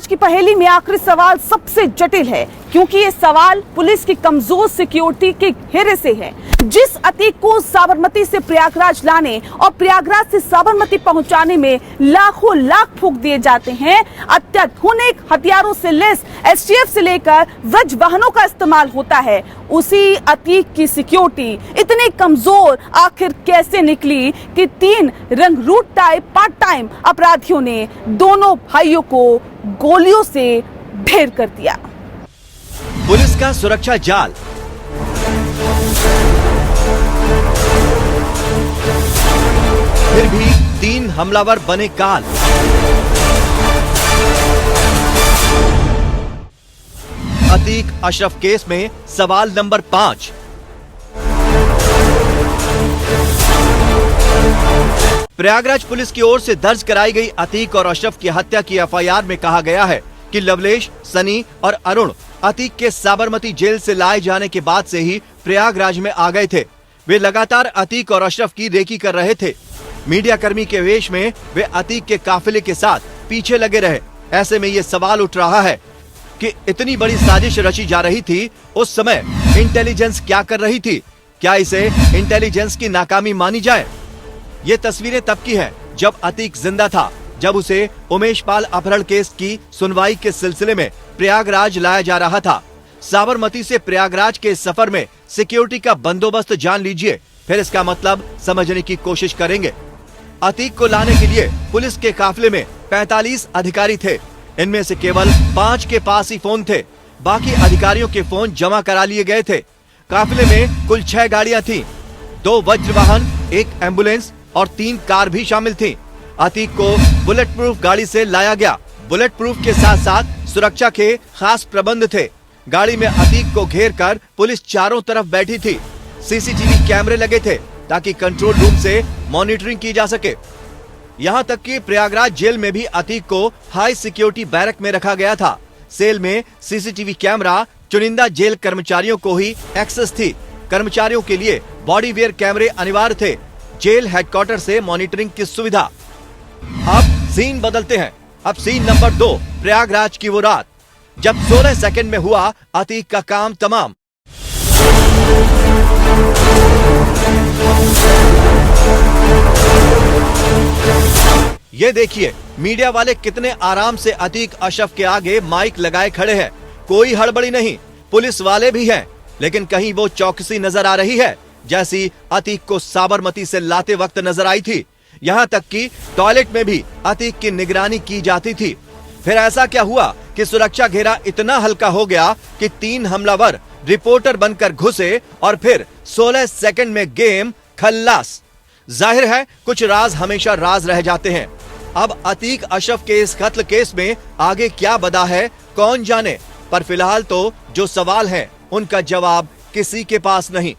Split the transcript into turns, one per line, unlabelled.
आज की पहेली में आखिरी सवाल सबसे जटिल है, क्योंकि ये सवाल पुलिस की कमजोर सिक्योरिटी के घेरे से है। जिस अतीक को साबरमती से प्रयागराज लाने और प्रयागराज से साबरमती पहुंचाने में लाखों लाख फूंक दिए जाते हैं, अत्याधुनिक हथियारों से लैस एसटीएफ से लेकर व्रज वाहनों का इस्तेमाल होता है, उसी अतीक की सिक्योरिटी इतनी कमजोर आखिर कैसे निकली कि 3 रंगरूट टाइप पार्ट टाइम अपराधियों ने दोनों भाइयों को गोलियों से ढेर कर दिया।
पुलिस का सुरक्षा जाल। फिर भी 3 हमलावर बने काल। अतीक अशरफ केस में सवाल नंबर 5। प्रयागराज पुलिस की ओर से दर्ज कराई गई अतीक और अशरफ की हत्या की एफआईआर में कहा गया है कि लवलेश, सनी और अरुण अतीक के साबरमती जेल से लाए जाने के बाद से ही प्रयागराज में आ गए थे। वे लगातार अतीक और अशरफ की रेकी कर रहे थे। मीडिया कर्मी के वेश में वे अतीक के काफिले के साथ पीछे लगे रहे। ऐसे में ये सवाल उठ रहा है कि इतनी बड़ी साजिश रची जा रही थी, उस समय इंटेलिजेंस क्या कर रही थी? क्या इसे इंटेलिजेंस की नाकामी मानी जाए? ये तस्वीरें तब की है जब अतीक जिंदा था, जब उसे उमेश पाल अपहरण केस की सुनवाई के सिलसिले में प्रयागराज लाया जा रहा था। साबरमती से प्रयागराज के सफर में सिक्योरिटी का बंदोबस्त जान लीजिए, फिर इसका मतलब समझने की कोशिश करेंगे। अतीक को लाने के लिए पुलिस के काफिले में 45 अधिकारी थे। इनमें से केवल 5 के पास ही फोन थे, बाकी अधिकारियों के फोन जमा करा लिए गए थे। काफिले में कुल 6 गाड़ियां थीं, 2 वज्र वाहन, 1 एम्बुलेंस और 3 कार भी शामिल थीं। अतीक को बुलेट प्रूफ गाड़ी से लाया गया। बुलेट प्रूफ के साथ साथ सुरक्षा के खास प्रबंध थे। गाड़ी में अतीक को घेर कर पुलिस चारों तरफ बैठी थी। सीसीटीवी कैमरे लगे थे ताकि कंट्रोल रूम से मॉनिटरिंग की जा सके। यहाँ तक कि प्रयागराज जेल में भी अतीक को हाई सिक्योरिटी बैरक में रखा गया था। सेल में सीसीटीवी कैमरा चुनिंदा जेल कर्मचारियों को ही एक्सेस थी। कर्मचारियों के लिए बॉडी वेयर कैमरे अनिवार्य थे। जेल हेडक्वार्टर से मॉनिटरिंग की सुविधा। अब सीन बदलते हैं। अब सीन नंबर 2, प्रयागराज की वो रात जब 16 सेकंड में हुआ अतीक का काम तमाम। ये देखिए, मीडिया वाले कितने आराम से अतीक अशरफ के आगे माइक लगाए खड़े हैं। कोई हड़बड़ी नहीं। पुलिस वाले भी हैं, लेकिन कहीं वो चौकसी नजर आ रही है, जैसी अतीक को साबरमती से लाते वक्त नजर आई थी। यहाँ तक कि टॉयलेट में भी अतीक की निगरानी की जाती थी। फिर ऐसा क्या हुआ कि सुरक्षा घेरा इतना हल्का हो गया कि 3 हमलावर रिपोर्टर बनकर घुसे और फिर 16 सेकंड में गेम खल्लास। जाहिर है कुछ राज हमेशा राज रह जाते हैं। अब अतीक अशरफ के इस कत्ल केस में आगे क्या बदा है कौन जाने, पर फिलहाल तो जो सवाल हैं उनका जवाब किसी के पास नहीं।